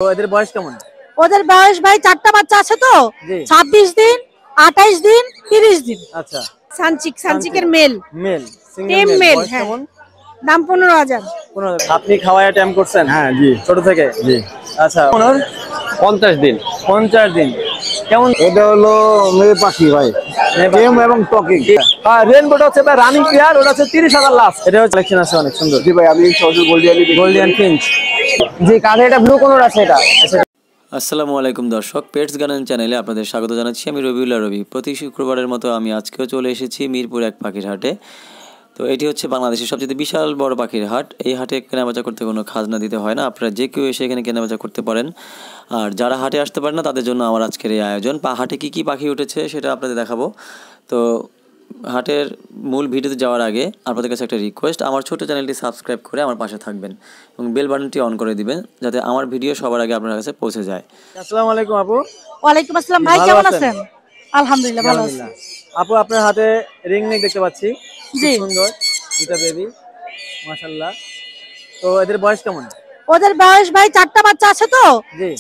তো এদের বয়স কেমন? ওদের বয়স ভাই 4টা বাচ্চা আছে তো 26 দিন 28 দিন 30 দিন। আচ্ছা সানচিকের মেল সিঙ্গেল মেল বয়স কেমন? দাম 15,000। আপনি খাওয়ায় টাইম করছেন? হ্যাঁ জি ছোট থেকে জি। আচ্ছা 50 দিন। 50 দিন কেমন? এটা হলো মেয়ে পাখি ভাই, টেম এবং টকিং। রেনবোটা হচ্ছে ভাই রানিং পেয়ার, ওটা হচ্ছে 30,000 লাস্ট। এটা হচ্ছে কালেকশন আছে অনেক সুন্দর। জি ভাই, আমি সহজে গোল্ডিয়ান ফিঞ্চ। জি কাঁধে এটা ব্লু কালার আছে এটা। আসসালামু আলাইকুম দর্শক, পেটস গার্ডেন চ্যানেলে আপনাদের স্বাগত জানাচ্ছি। আমি রবিউল্লাহ রবি। প্রতি শুক্রবারের মতো আমি আজকেও চলে এসেছি মিরপুর এক পাখির হাটে। তো এটি হচ্ছে বাংলাদেশের সবচেয়ে বিশাল বড় পাখির হাট। এই হাটে কেনাবেচা করতে কোনো খাজনা দিতে হয় না, আপনারা যে কেউ এসে এখানে কেনাবেচা করতে পারেন। আর যারা হাটে আসতে পারেন না তাদের জন্য আমার আজকের এই আয়োজন। হাটে কী কী পাখি উঠেছে সেটা আপনাদের দেখাবো। তো হাটের মূল ভিডিওতে যাওয়ার আগে আপনাদের কাছে একটা রিকোয়েস্ট, আমার ছোটো চ্যানেলটি সাবস্ক্রাইব করে আমার পাশে থাকবেন এবং বেল বাটনটি অন করে দিবেন যাতে আমার ভিডিও সবার আগে আপনার কাছে পৌঁছে যায়। আসসালামু আলাইকুম আপু। ওয়ালাইকুম আসসালাম ভাই, কেমন আছেন? আলহামদুলিল্লাহ ভালো আছি। আপু আপনার হাতে রিং নেক দেখতে পাচ্ছি, জি সুন্দর দুটা বেবি মাশাআল্লাহ। তো এদের বয়স কেমন? ওদের বয়স ভাই 4টা বাচ্চা আছে তো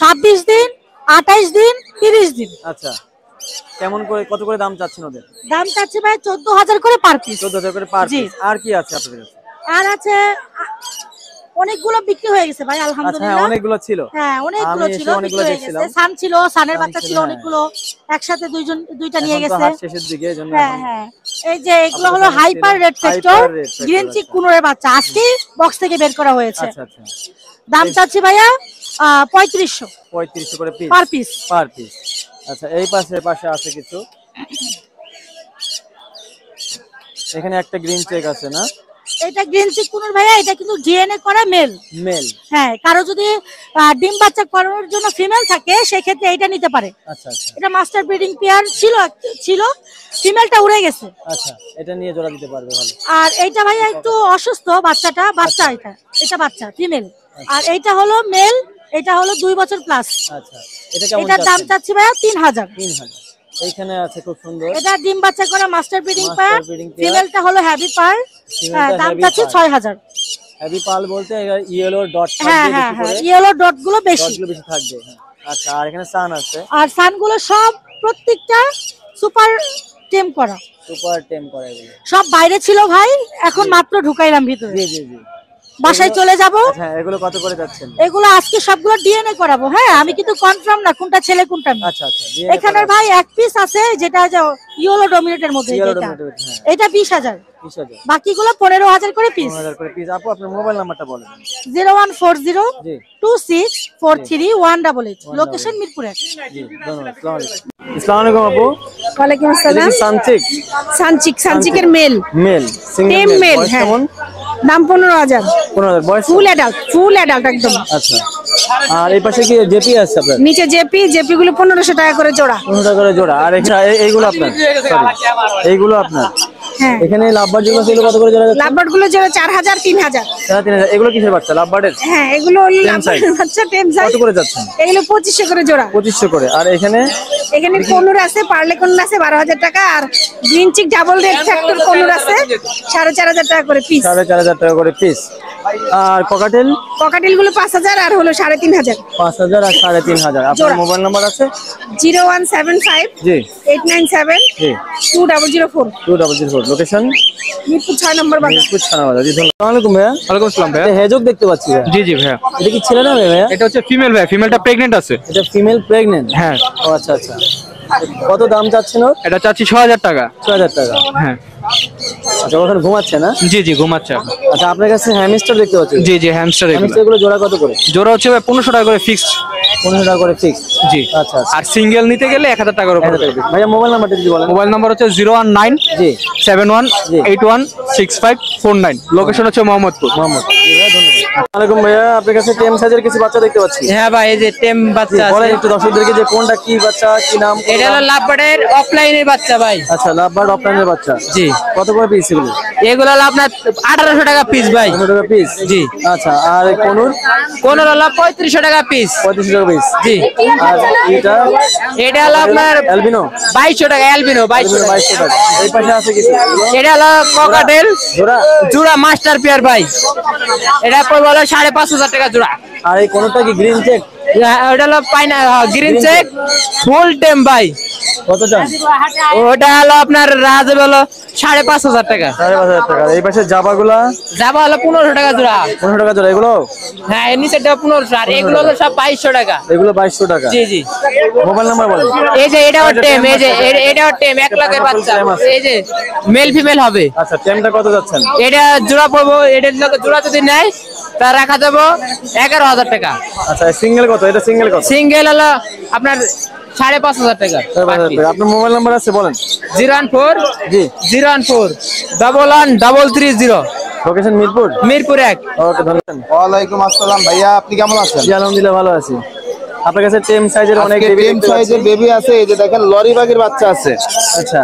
26 দিন 28 দিন 30 দিন। আচ্ছা কেমন করে কত করে দাম চাচ্ছেন ওদের? দাম চাচ্ছি ভাই 14,000 করে পার পিস। 14,000 করে পার পিস। আর কি আছে আপনাদের কাছে? আর আছে অনেকগুলো বিক্রি হয়ে গেছে ভাই আলহামদুলিল্লাহ। হ্যাঁ অনেকগুলো ছিল। হ্যাঁ অনেকগুলো ছিল, অনেকগুলো দেখছিলাম। সান ছিল, সানের বাচ্চা ছিল অনেকগুলো, একসাথে দুইটা নিয়ে গেছে। হাট শেষের দিকে জন্য হ্যাঁ এই যে এগুলো হলো hyper red factor green cheek কুনোরের বাচ্চা, আজকে বক্স থেকে বের করা হয়েছে। আচ্ছা আচ্ছা দাম চাচ্ছি ভাইয়া 3500 করে পিস পার পিস। আচ্ছা এই পাশে আছে কিছু, এখানে একটা গ্রিন চেক আছে না? এটা গ্রিন চিক কুনোর ভাইয়া, এটা কিন্তু ডিএনএ করা মেল। হ্যাঁ কারো যদি ডিম বাচ্চা করানোর জন্য ফিমেল থাকে সেক্ষেত্রে এটা নিতে পারে। আচ্ছা আচ্ছা এটা মাস্টার ব্রিডিং পেয়ার ছিল ফিমেলটা উড়ে গেছে। আচ্ছা এটা নিয়ে জোড়া দিতে পারবে ভালো। আর এইটা ভাইয়া একটু অসুস্থ বাচ্চা এটা বাচ্চা ফিমেল। আর এইটা হলো মেল, এটা হলো 2 বছর প্লাস। আচ্ছা এটা কেমন? এটার দাম চাচ্ছি ভাইয়া 3,000। এইখানে আছে খুব সুন্দর, এটা ডিম বাচ্চা করা মাস্টার ব্রিডিং পেয়ার, ফিমেলটা হলো হ্যাভি পার, দাম চাচ্ছি 6,000। হেভি পাল বলতে ইয়েলো ডট থাকবে, হ্যাঁ হ্যাঁ হ্যাঁ ইয়েলো ডট গুলো বেশি থাকবে। আচ্ছা আর এখানে সান আছে, আর সান গুলো সব প্রত্যেকটা সুপার টেম করা এগুলো সব বাইরে ছিল ভাই, এখন মাত্র ঢুকাইলাম ভিতরে। জি জি জি বাসায় চলে যাব। আচ্ছা এগুলো কত করে যাচ্ছেন? এগুলো আজকে সবগুলো ডিএনএ করাবো। হ্যাঁ আমি কিন্তু কনফার্ম না কোনটা ছেলে কোনটা মেয়ে। আচ্ছা আচ্ছা এখানে ভাই এক পিস আছে যেটা ইয়েলো ডমিনেটের মধ্যে, এটা 20,000, বাকিগুলো 15,000 করে পিস। আপু আপনার মোবাইল নাম্বারটা বলেন। 014026431888, লোকেশন মিরপুরে। জি ধন্যবাদ। আসসালামু আলাইকুম আপু। ওয়ালাইকুম আসসালাম। সানচিকের মেল সিঙ্গেল মেল কেমন? দাম 15,000। বয়স ফুল অ্যাডাল্ট একদম। আচ্ছা আর এই পাশে কি জেপি আছে আপনার? নিচে জেপি গুলো 1500 টাকা করে জোড়া। 1500 করে জোড়া। আর এইগুলো আপনার? এইগুলো আপনার? হ্যাঁ এখানে লাভবার্ড যেগুলো ছিল কত করে জোড়া যাচ্ছে? লাভবার্ড গুলো জোড়া 4,000 3,000। এগুলো কিসের বাচ্চা? লাভবার্ডের? হ্যাঁ এগুলো হলো লাভবার্ডের বাচ্চা, টেম সাইজ। কত করে যাচ্ছে? এগুলো 2500 করে জোড়া। 2500 করে। আর এখানে কোনুর আছে, পার্লে কোনুর আছে 12,000 টাকা, আর green cheek double red factor conure আছে 4,500 টাকা করে পিস। 4,500 টাকা করে পিস। আর ককাটেল গুলো 5,000 আর হলো 3,500। 5,000 আর 3,500। আপনার মোবাইল নাম্বার আছে? 0175 জি 897 জি 2004। লোকেশন মিরপুর 6 নম্বর বাজার। মিরপুর 6 নম্বর বাজার। জি ধন্যবাদ। আসসালামু আলাইকুম ভাইয়া। ওয়ালাইকুম আসসালাম ভাইয়া। হেজক দেখতে পাচ্ছি ভাইয়া। জি জি ভাইয়া। এটা কি ছেলে না মেয়ে ভাইয়া? এটা হচ্ছে ফিমেল ভাইয়া, ফিমেলটা প্রেগন্যান্ট আছে। এটা ফিমেল প্রেগন্যান্ট? হ্যাঁ। ও আচ্ছা আচ্ছা কত দাম চাচ্ছেন ওর? এটা চাচ্ছি 6,000 টাকা। 6,000 টাকা। হ্যাঁ। আচ্ছা ওখানে ঘুমাচ্ছে না? জি জি ঘুমাচ্ছে। আচ্ছা আপনার কাছে হ্যামস্টার দেখতে পাচ্ছি? জি জি হ্যামস্টার। এগুলো জোড়া কত করে? জোড়া হচ্ছে ভাই 1500 টাকা করে ফিক্সড। 1500 টাকা করে ফিক্সড। জি আচ্ছা আর সিঙ্গেল নিতে গেলে 1000 টাকা করে পড়বে। ভাইয়া মোবাইল নাম্বারটা যদি বলেন। মোবাইল নাম্বার হচ্ছে 019 জি 71816549। লোকেশন হচ্ছে মোহাম্মদপুর। ধন্যবাদ। আসসালামু আলাইকুম ভাইয়া, আপনার কাছে টেম সাইজের কিছু বাচ্চা দেখতে পাচ্ছি। হ্যাঁ ভাই, এই যে টেম বাচ্চা আছে। বলেন একটু দর্শকদেরকে যে কোনটা কি বাচ্চা, কি নাম? এটা হলো লাভবার্ডের অফলাইনের বাচ্চা ভাই। আচ্ছা লাভবার্ড অফলাইনের বাচ্চা। জি কত করে পিস এগুলো? এগুলো হলো আপনার 1800 টাকা পিস ভাই। 18 টাকা পিস? জি। আচ্ছা আর কোনুর? কোন হলো 3500 টাকা পিস। 3500 টাকা পিস। জি। আর এটা হলো আপনার অ্যালবিনো 2200 টাকা। অ্যালবিনো 2200 টাকা। এই পাশে আছে কিছু? এটা হলো ককাটেল জোড়া মাস্টার পেয়ার ভাই। এটা পড়বে হলো 5,500 টাকা জোড়া। আর এই কোনটা কি গ্রিন চেক? ওটা হলো পাইনা গ্রিন চেক ফুল টেম ভাই। কত চান? ওটা হলো আপনার রাজ হলো 5,500 টাকা। 5,500 টাকা। এই পাশে জাবাগুলা? জাবা হলো 1500 টাকা জোড়া। 1500 টাকা জোড়া এগুলো? হ্যাঁ এর নিচেটা 1500 আর এগুলো হলো সব 2200 টাকা। এগুলো 2200 টাকা। জি জি। মোবাইল নাম্বার বলেন। এই যে এটাও টেম, এই যে এটাও টেম, 1 লাখের বাচ্চা। এই যে মেল ফিমেল হবে। আচ্ছা টেমটা কত যাচ্ছেন? এটা জোড়া পড়বো, এটার লোকে জোড়া যদি নেয় তা রাখা যাবো 11,000 টাকা। আচ্ছা সিঙ্গেল কত? এটা সিঙ্গেল কত? সিঙ্গেল হলো আপনার 5,500 টাকা। আপনার মোবাইল নাম্বার আছে বলেন। 014 জি 014 113330 লোকেশন মিরপুর? মিরপুর 1। ওকে ধন্যবাদ। ওয়ালাইকুম আসসালাম ভাইয়া, আপনি কেমন আছেন? জি আলহামদুলিল্লাহ ভালো আছি। আপনার কাছে টেম সাইজের অনেক আজকে টেম সাইজের বেবি আছে, এই যে দেখেন লরি বাগের বাচ্চা আছে। আচ্ছা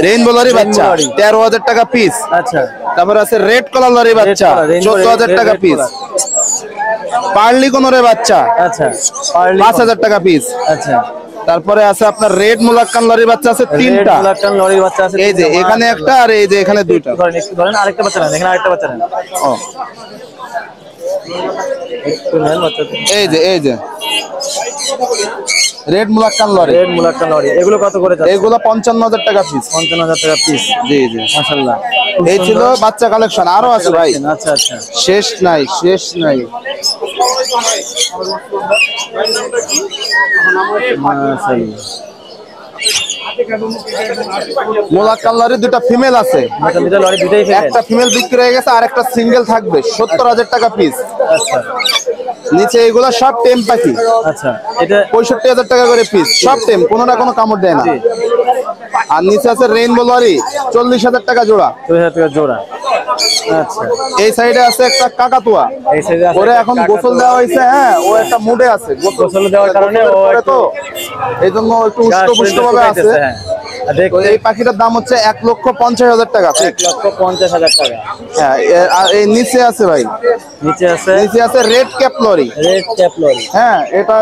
রেইনবো লরি বাচ্চা লরি। 13,000 টাকা পিস। আচ্ছা তারপর আছে রেড কলার লরি বাচ্চা color, rainbow 14,000 red টাকা color। পিস। পার্লি কোনরে বাচ্চা আচ্ছা পার্লি 5,000 টাকা পিস। আচ্ছা তারপরে আছে আপনার রেড মুলাক্কান লরির বাচ্চা আছে 3টা। মুলাক্কান লরির বাচ্চা আছে এই যে এখানে একটা আর এই যে এখানে 2টা। একটু ধরেন আরেকটা বাচ্চা নেন, এখানে আরেকটা বাচ্চা নেন। ও একটু নেন বাচ্চাটা। এই যে রেড মুলাক্কান লরি, রেড মুলাক্কান লরি এগুলো কত করে যাচ্ছে? এগুলো 55,000 টাকা পিস। 55,000 টাকা পিস। জি জি মাশাআল্লাহ। এই ছিল বাচ্চা কালেকশন, আরো আছে ভাই, আচ্ছা আচ্ছা শেষ নাই। মাশাআল্লাহ। মুলাক্কান লরি 2টা ফিমেল আছে, আচ্ছা দুটো লরি দুটোই ফেলেন। একটা ফিমেল বিক্রি হয়ে গেছে আর একটা সিঙ্গেল থাকবে 70,000 টাকা পিস। আচ্ছা নিচে এগুলো সব টেম পাখি, আচ্ছা এটা 65,000 টাকা করে পিস, সব টেম, কোনো না কোনো কামড় দেয় না। আর নিচে আছে রেইনবো লরি 40,000 টাকা জোড়া। 2000 টাকা জোড়া। আচ্ছা এই সাইডে আছে একটা কাকাতুয়া, এই সাইডে আছে ওরে এখন গোসল দেওয়া হয়েছে। হ্যাঁ ও একটা মুডে আছে, গোসল দেওয়ার কারণে ও করে একটু তো এই জন্য একটু উষ্ণ ভাবে আছে। হ্যাঁ আর তো দেখতে এই পাখিটার দাম হচ্ছে 1,50,000 টাকা। 1,50,000 টাকা। হ্যাঁ আর এই নিচে আছে ভাই, নিচে আছে red cap lory. Red cap lory. হ্যাঁ এটা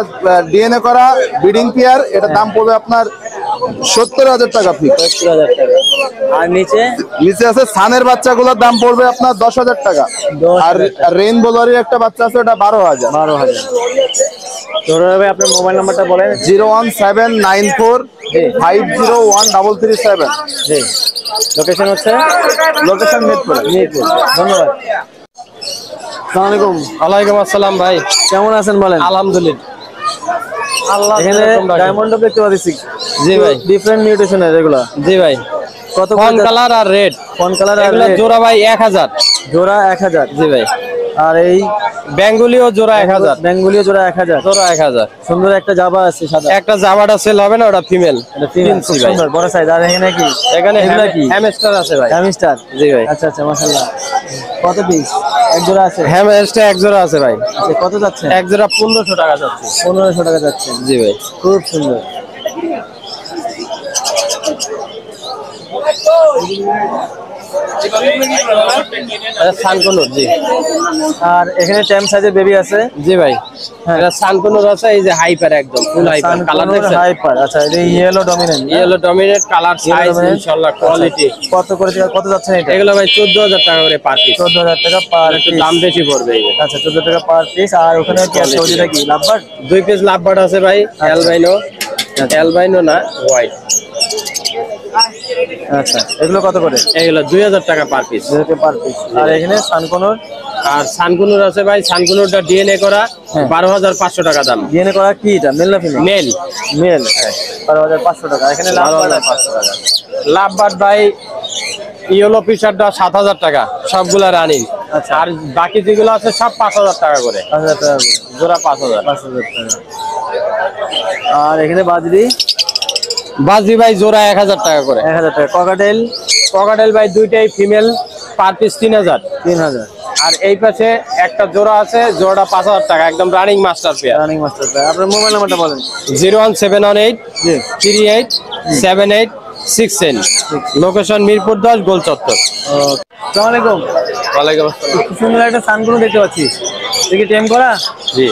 ডিএনএ করা ব্রিডিং পেয়ার, এটা দাম পড়বে আপনার 70,000 টাকা ফিক্স। 70,000 টাকা। আর নিচে আছে সানের বাচ্চাগুলোর দাম পড়বে আপনার 10,000 টাকা। 10,000 আর রেইনবো লরির একটা বাচ্চা আছে, ওটা 12,000। 12,000। ধরে হবে আপনার মোবাইল নাম্বারটা বলেন। 01794501337। জি লোকেশন হচ্ছে লোকেশন মিরপুর। ধন্যবাদ। আসসালামু আলাইকুম। ওয়ালাইকুম আসসালাম ভাই, কেমন আছেন বলেন? আলহামদুলিল্লাহ। আল্লাহ এখানে ডায়মন্ড দেখতে পাচ্ছি। জি ভাই। ডিফারেন্ট মিউটেশনের এগুলা জি ভাই, কত ফন কালার আর রেড, ফোন কালার আর এগুলো red? জোড়া ভাই 1000। জোড়া 1000। জি ভাই। আর এই বেঙ্গলিও জোড়া 1000। বেঙ্গলিও জোড়া 1000। জোড়া 1000। সুন্দর একটা জাবা আছে সাদা। একটা জাবাটা সেল হবে না, ওটা ফিমেল। এটা ফিমেল, খুব সুন্দর বড় সাইজ। আর এখানে কি? এখানে এগুলা কি? হ্যামস্টার আছে ভাই। হ্যামস্টার। জি ভাই। আচ্ছা আচ্ছা মাশাআল্লাহ। কত পিস? এক জোড়া আছে। হ্যামস্টার এক জোড়া আছে ভাই। আচ্ছা, কত যাচ্ছে? এক জোড়া 1500 টাকা যাচ্ছে। 1500 টাকা যাচ্ছে। জি ভাই। খুব সুন্দর। সানকুনুর। জি আর এখানে টেম সাইজের বেবি আছে। জি ভাই। হ্যাঁ। এটা সানকুনুর আছে, এই যে হাইপার, একদম ফুল হাইপার কালার দেখছেন? হাইপার। আচ্ছা এটা yellow dominant. Yellow dominate colour, size dominant। ইনশাআল্লাহ কোয়ালিটি। কত করে কত যাচ্ছে এটা? এগুলো ভাই 14000 টাকা করে পার পিস। 14,000 টাকা পার একটু পিস। দাম বেশি পড়বে এই যে। আচ্ছা 14 টাকা পার পিস। আর ওখানে কি আছে? ওইটা কি লাভবার্ড? 2 পিস লাভবার্ড আছে ভাই, অ্যালবাইনো না হোয়াইট। আচ্ছা এগুলো কত করে? এগুলো 2000 টাকা পার পিস। 2 টাকা পার পিস। আর এখানে সানকোনর। আর সানকুনুর আছে ভাই, সানকুনুরটা ডিএনএ করা, হ্যাঁ। 12500 টাকা দাম। ডিএনএ করা কি এটা? মেল না ফিমেল? মেল। মেল। 12,500 টাকা। এখানে লাভবার্ড 12500 টাকা। লাভবার্ড ভাই ইয়েলো ফিশারটা 7000 টাকা, সবগুলা রানিং। আচ্ছা। আর বাকি যেগুলো আছে সব 5000 টাকা করে, 5,000 টাকা করে। জোড়া 5000। 5,000 টাকা। আর এখানে বাজরি বাজি ভাই জোড়া 1000 টাকা করে। 1,000 টাকা। ককাটেল ককাটেল ভাই দুইটাই ফিমেল, পার পিস 3000। 3,000। আর এই পাশে একটা জোড়া আছে, জোড়াটা 5000 টাকা, একদম running master pair. Running master টাকা। আপনার মোবাইল নাম্বারটা বলেন। 01718 জি 38 7869। লোকেশন মিরপুর 10 গোল চত্বর। আসসালামু আলাইকুম। ওয়ালাইকুম আসসালাম। খুব সুন্দর একটা সানগুলো দেখতে পাচ্ছি। দেখি টেম করা? জি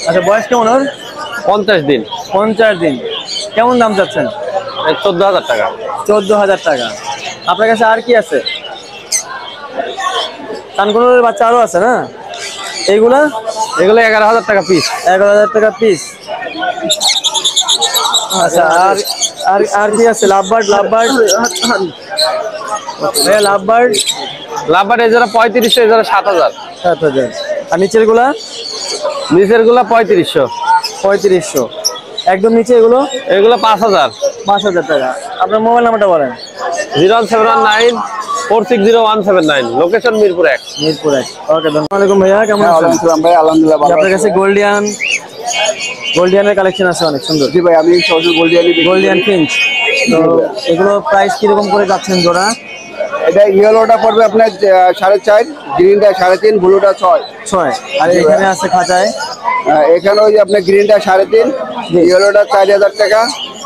আচ্ছা বয়স কেমন ওর? 50 দিন। 50 দিন। কেমন দাম চাচ্ছেন? 14000 টাকা। 14,000 টাকা। আপনার কাছে আর কি আছে? কানকুনুরের বাচ্চা আরো আছে না? এইগুলা এগুলো 11,000 টাকা পিস। 11,000 টাকা পিস। আচ্ছা, আর আর আর কি আছে? লাভবার্ড লাভবার্ড ভাইয়া লাভবার্ড লাভবার্ড এই যারা 3500, এই যারা 7,000। 7,000। আর নিচের গুলা? নিচের গুলা 3500। 3500। একদম নিচে এগুলো? এগুলো 5,000। 5,000 টাকা। আপনার মোবাইল নাম্বারটা বলেন। 01719460179, লোকেশন মিরপুর 1। মিরপুর 1। ওকে, ধন্যবাদ ভাইয়া। কেমন আছেন? ভাই আলহামদুলিল্লাহ ভালো। আপনার কাছে গোল্ডিয়ানের কালেকশন আছে অনেক সুন্দর। জি ভাই, আমি সরাসরি গোল্ডিয়ান ফিঞ্চ। তো এগুলো প্রাইস কিরকম করে যাচ্ছেন জোড়া? এটা ইয়েলোটা পড়বে আপনার 4.5, গ্রিনটা 3.5, ব্লুটা 6। 6। আর এখানে আছে খাঁচায়? এখানে ওই যে আপনার গ্রিনটা 3.5, ইয়েলোটা 4,000 টাকা,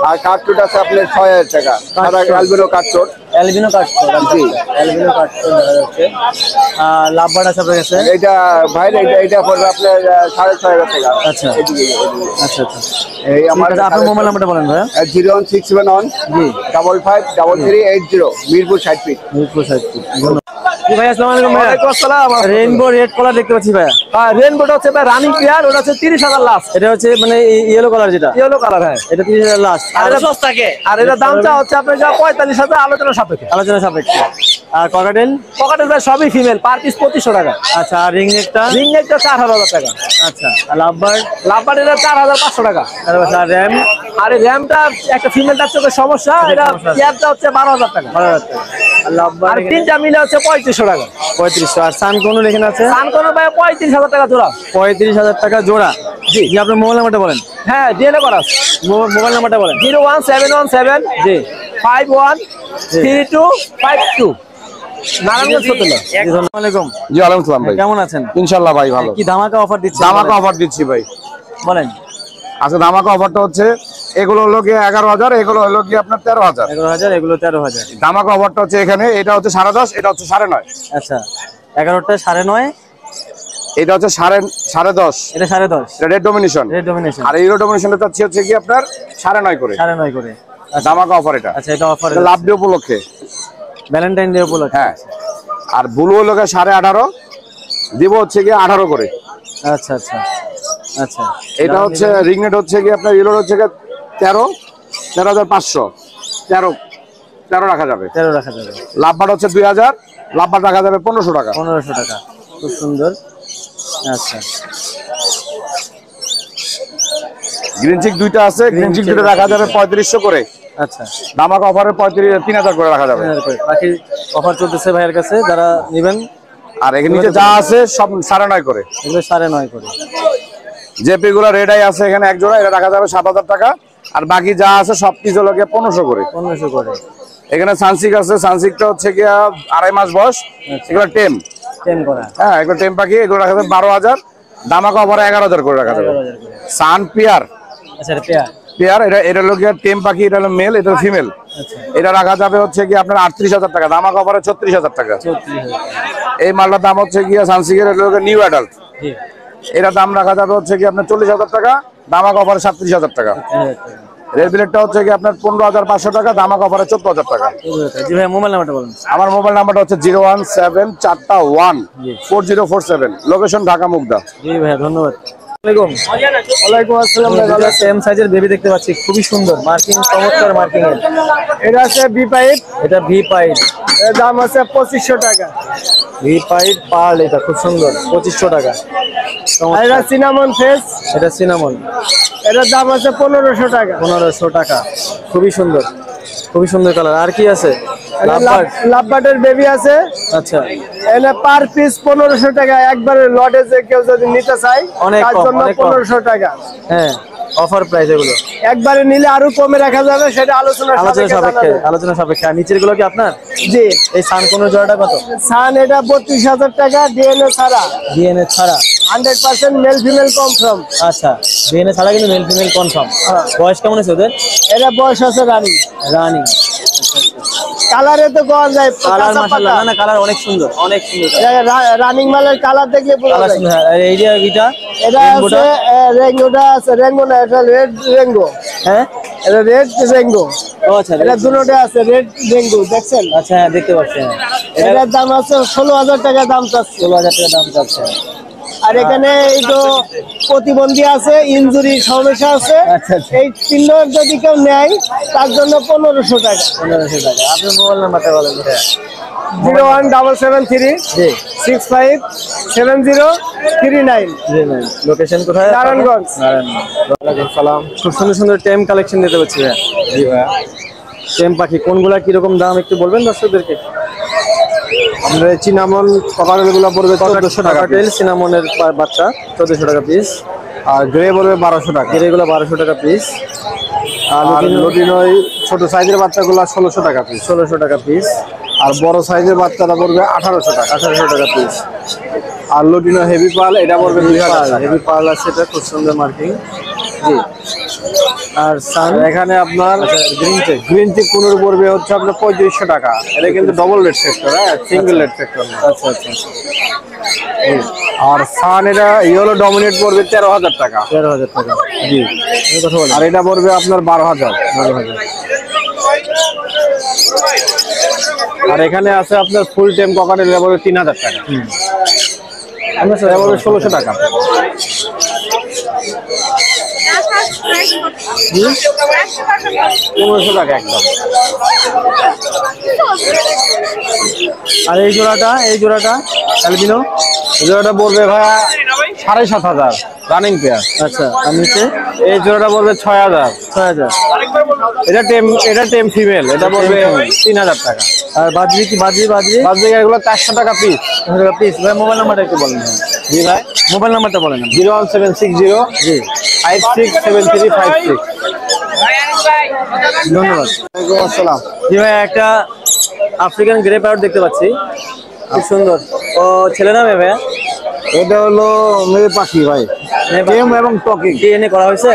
আর কাঠচোট আছে আপনার 6,000 টাকা। সাদা অ্যালবিনো কাঠচোট। অ্যালবিনো কাঠচোট। জি, অ্যালবিনো কাঠচোট দেখা যাচ্ছে। লাভবার্ড আছে আপনার কাছে? এটা ভাই এটা পড়বে আপনার 6,500 টাকা। আচ্ছা আচ্ছা আচ্ছা। এই আমার আপনার মোবাইল নাম্বারটা বলেন ভাইয়া। 01671 জি 553380, মিরপুর 60 ফিট। মিরপুর 60 ফিট। ভাই আসসালামু আলাইকুম ভাইয়া। ওয়ালাইকুম আসসালাম। রেইনবো রেড কলার দেখতে পাচ্ছি ভাইয়া। রেনবোটা হচ্ছে ভাই রানিং পেয়ার, ওটা হচ্ছে 30,000 লাস্ট। এটা হচ্ছে মানে ইয়েলো কালার যেটা? Yellow colour. হ্যাঁ, এটা 30,000 লাস্ট। আর এটা সস্তাকে। আর এটা দামটা হচ্ছে আপনার যা 45,000, আলোচনা সাপেক্ষে। আলোচনা সাপেক্ষে। আর ককাটেল? পকেটের ভাই সবই ফিমেল, পার পিস 2500 টাকা। আচ্ছা, আর রিং নেকটা? রিং নেকটা 4,000 টাকা। আচ্ছা, আর লাভবার্ড? লাভবার্ড এটা 4,500 টাকা। আর র্যাম? আর এই র্যামটা একটা ফিমেলটার চোখে সমস্যা, এটা পেয়ারটা হচ্ছে 12,000 টাকা। 12,000 টাকা। আর আর লাভবার্ড? তিনটা মিলে হচ্ছে 3500 টাকা। 3500। আর সানকোনুর এখানে আছে? সানকোনো ভাই 35,000 টাকা জোড়া। 35,000 টাকা জোড়া। জি, আপনার মোবাইল নাম্বারটা বলেন। হ্যাঁ, ডিএনএ করা আছে। মোবাইল নাম্বারটা বলেন। 01717 জি 513252। নারায়ণগঞ্জ ফতুল্লা। আসসালামু আলাইকুম। জি আলহামদুলিল্লাহ ভাই। কেমন আছেন? ইনশাআল্লাহ ভাই ভালো। কি ধামাকা অফার দিচ্ছে? ধামাকা অফার দিচ্ছি ভাই। বলেন। আচ্ছা, ধামাকা অফারটা হচ্ছে এগুলো হলো কি 11,000, এগুলো হলো কি আপনার 13,000। 11,000, এগুলো 13,000। ধামাকা অফারটা হচ্ছে এখানে, এটা হচ্ছে 10.5, এটা হচ্ছে 9.5। আচ্ছা, 11টা 9.5, এটা হচ্ছে 10.5। এটা 10.5। এটা রেড ডমিনেশন। Red domination. আর ইউরো ডমিনেশনটা হচ্ছে কি আপনার 9.5 করে। 9.5 করে। ধামাকা অফার এটা। আচ্ছা, এটা অফার এটা লাভ ডে উপলক্ষে। ভ্যালেন্টাইন ডে উপলক্ষে। হ্যাঁ। আর ব্লু হলো 18.5, দিব হচ্ছে কি 18 করে। আচ্ছা আচ্ছা আচ্ছা। এটা হচ্ছে রিংনেট হচ্ছে কি আপনার ইউরো হচ্ছে 13,500। 13 রাখা যাবে। 13 রাখা যাবে। লাভবার হচ্ছে 2,000, লাভবার রাখা যাবে 1500 টাকা। 1500 টাকা। খুব সুন্দর। আচ্ছা, গ্রিন চিক দুইটা আছে, গ্রিন চিক দুটো রাখা যাবে 3500 করে। আচ্ছা, ধামাকা অফারে 3,000 করে রাখা যাবে। বাকি অফার চলতেছে ভাইয়ের কাছে, যারা নেবেন। আর এখানে নিচে যা আছে সব 9.5 করে। এগুলো 9.5 করে। জেপি গুলো রেড আই আছে এখানে এক জোড়া, এটা রাখা যাবে 7,000 টাকা। আর বাকি যা আছে সব কিছু লোকে 1500 করে। 1500 করে। এখানে সানসিক আছে, সানসিকটা হচ্ছে কি 2.5 মাস বয়স। এগুলো টেম। 10 করা। হ্যাঁ, এগুলো টেম পাখি, এগুলো রাখা যাবে 12,000। ধামাকা অফারে 11,000 করে রাখা যাবে। 11,000 করে। সান পিয়ার। আচ্ছা, এটা পেয়ার। পেয়ার, এটা হলো গিয়ে টেম পাখি, এটা হলো মেল, এটা ফিমেল। আচ্ছা, এটা রাখা যাবে হচ্ছে কি আপনার 38,000 টাকা। ধামাকা অফারে 36,000 টাকা। 34,000। এই মালটার দাম হচ্ছে গিয়ে সানসিকের, এটা হলো নিউ অ্যাডাল্ট। জি, এটার দাম রাখা যাবে হচ্ছে কি আপনার 40,000 টাকা। ধামাকা অফারে 37,000 টাকা। 30,000 টাকা। রেড বিলেটটা হচ্ছে কি আপনার 15,500 টাকা। ধামাকা অফারে 14,000 টাকা। 14,000 টাকা। জি ভাই, মোবাইল নাম্বারটা বলুন। আমার মোবাইল নাম্বারটা হচ্ছে 017414047, লোকেশন ঢাকা মুগদা। জি ভাই, ধন্যবাদ। ওয়ালাইকুম আসসালাম। সেম সাইজের বেবি দেখতে পাচ্ছি, খুবই সুন্দর মার্কিং, চমৎকার মার্কিং এর। এটা আছে বি পাইপ, এটা ভি পাইপ। এর দাম আছে 2500 টাকা। ভি পাইপ পার্ল, এটা খুব সুন্দর, 2500 টাকা। আর এটা সিনামন ফেস, এটা সিনামন, এটার দাম আছে 1500 টাকা। 1500 টাকা। খুবই সুন্দর, খুবই সুন্দর কালার। আর কি আছে? লাভবার্ড। লাভবার্ডের বেবি আছে, আচ্ছা, এনে পার পিস 1500 টাকা। একবারে লটে যে কেউ যদি নিতে চায় অনেক তার কম, জন্য অনেক কম। 1500 টাকা। হ্যাঁ, অফার প্রাইস এগুলো। একবারে নিলে আরো কমে রাখা যাবে, সেটা আলোচনা আলোচনা সাপেক্ষে, সাপেক্ষে। আলোচনা সাপেক্ষে। আর নিচের গুলো কি আপনার? জি, এই সানকোনের জোড়াটা কত? সান এটা 32,000 টাকা, ডিএনএ ছাড়া, ডিএনএ ছাড়া। 100% মেল ফিমেল কনফার্ম। আচ্ছা, ডিএনএ ছাড়া কিন্তু মেল ফিমেল কনফার্ম। বয়স কেমন আছে ওদের? এটা বয়স আছে রানী। রানিং। কালারে তো পাওয়া যায়, কালার কাঁচা মাশাআল্লাহ, পাতা। না না, কালার অনেক সুন্দর, অনেক সুন্দর। রানিং মালের কালার দেখলে বোঝা কালার যায়। সুন্দর। আর এইটা এটা আছে রেঙ্গোটা আছে, রেঙ্গো না, এটা রেড রেঙ্গো। হ্যাঁ, এটা রেড রেঙ্গো। ও আচ্ছা, এটা দুটোটা আছে, রেড রেঙ্গো দেখছেন? আচ্ছা হ্যাঁ দেখতে পাচ্ছি। এটার দাম আছে 16,000 টাকা দাম চাচ্ছে। 16,000 টাকা দাম চাচ্ছে। আর এখানে এই তো প্রতিবন্ধী আছে, ইনজুরি সমস্যা আছে। আচ্ছা, এই তিনজন যদি কেউ নেয় তার জন্য 1500 টাকা। 1500 টাকা। আপনার মোবাইল নাম্বারটা বলেন। 01773657039। লোকেশন কোথায়? নারায়ণগঞ্জ। নারায়ণগঞ্জ। সালাম। খুব সুন্দর সুন্দর টেম কালেকশন দিতে পারছি। জি ভাই। টেম পাখি কোনগুলা কিরকম দাম একটু বলবেন দর্শকদেরকে? আমাদের চিনামন ককাটেল গুলো পড়বে 1400 টাকা। ককাটেল সিনামনের বাচ্চা 1400 টাকা পিস। আর গ্রে পড়বে 1200 টাকা। গ্রে গুলো 1200 টাকা পিস। আর লুটিনোই ছোট সাইজের বাচ্চাগুলো 1600 টাকা পিস। 1600 টাকা পিস। আর বড় সাইজের বাচ্চাটা পড়বে 1800 টাকা। 1800 টাকা পিস। আর লুটিনো হেভি পাল এটা পড়বে 2000 টাকা। হেভি পার্ল আছে, এটা খুব সুন্দর মার্কিং। জি। আর সান এখানে আপনার গ্রিন চিক কোনোর পড়বে হচ্ছে আপনার 3500 টাকা। এটা কিন্তু ডবল রেড সেক্টর, হ্যাঁ, সিঙ্গেল রেড সেক্টর না। আচ্ছা আচ্ছা। আর সান এটা ইয়েলো ডমিনেট পড়বে 13,000 টাকা। 13,000 টাকা। জি, এই কথা বলেন। আর এটা পড়বে আপনার 12,000। 12,000। আর এখানে আছে আপনার ফুল টেম ককাটেল, এটা পড়বে 3,000 টাকা। আমরা এটা পড়বে 1600 টাকা। 1500 টাকা একদম। আর এই জোড়াটা অ্যালবিনো জোড়াটা পড়বে ভাইয়া 7,500 রানিং পেয়ার। আচ্ছা। আর নিচে এই জোড়াটা পড়বে 6,000। 6,000। এটা টেম ফিমেল, এটা পড়বে 3,000 টাকা। আর বাজরি কি বাজরি এগুলো 400 টাকা পিস। পিস। ভাই মোবাইল নাম্বারটা একটু বলেন। জি ভাই, মোবাইল নাম্বারটা বলেন। 01760 জি 567356। ধন্যবাদ। ওয়ালাইকুম আসসালাম। জি ভাই, একটা আফ্রিকান গ্রে প্যারট দেখতে পাচ্ছি, খুব সুন্দর। ও ছেলে না মেয়ে ভাইয়া? এটা হলো মেয়ে পাখি ভাই, টেম এবং টকিং। ডিএনএ করা হয়েছে?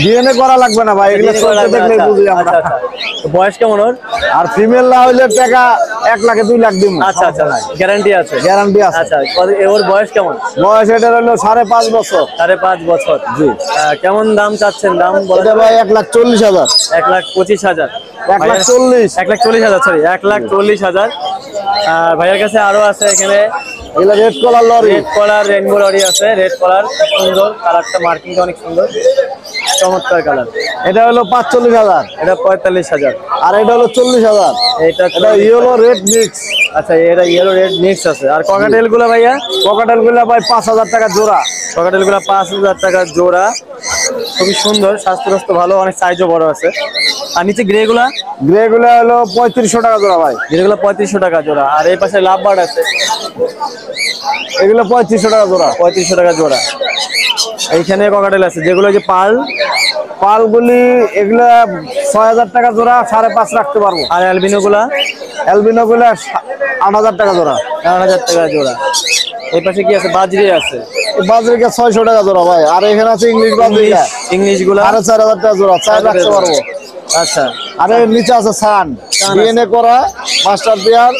ডিএনএ করা লাগবে না ভাই, এগুলো চলতে দেখলে বুঝি আমরা। আচ্ছা আচ্ছা। তো বয়স কেমন ওর? আর ফিমেল না হইলে টাকা 1 লাখে 2 লাখ দিব। আচ্ছা আচ্ছা, গ্যারান্টি আছে? গ্যারান্টি আছে। আচ্ছা, ওর বয়স কেমন? বয়স এটা হলো 5.5 বছর। 5.5 বছর। জি। কেমন দাম চাচ্ছেন? দাম এটা ভাই 1,40,000। 1,25,000। 1,40,000। 1,40,000, সরি 1,40,000। আর ভাইয়ের কাছে আরো আছে এখানে এগুলো রেড কলার লরি। রেড কলার রেইনবো লরি আছে। রেড কলার সুন্দর, কালারটা মার্কিংটা অনেক সুন্দর, চমৎকার কালার। এটা হলো 45,000। এটা 45,000। আর এটা হলো 40,000। এটা ইয়েলো রেড মিক্স। আচ্ছা, এটা ইয়েলো রেড মিক্স আছে। আর ককাটেল গুলো ভাইয়া? ককাটেল গুলো ভাই 5,000 টাকা জোড়া। ককাটেল গুলো 5,000 টাকা জোড়া। খুবই সুন্দর, স্বাস্থ্য ভালো, অনেক সাইজও বড় আছে। আর নিচে গ্রে গুলো হলো 3500 টাকা জোড়া ভাই। গ্রে গুলো 3500 টাকা জোড়া। আর এই পাশে লাভ বার্ড আছে, এগুলো 3500 টাকা জোড়া। 3500 টাকা জোড়া। এইখানে ককাটেল আছে যেগুলো যে পালগুলি এগুলা 6,000 টাকা জোড়া, 5.5 রাখতে পারবো। আর অ্যালবিনো গুলো 8,000 টাকা জোড়া। 8,000 টাকা জোড়া। এই পাশে কি আছে? বাজরি আছে। বাজরিকা 600 টাকা জোড়া ভাই। আর এখানে আছে ইংলিশ বাজরিকা, ইংলিশ গুলা 4,500 টাকা জোড়া, 4 রাখতে পারবো। আচ্ছা। আর এর নিচে আছে সান, ডিএনএ করা মাস্টার পেয়ার,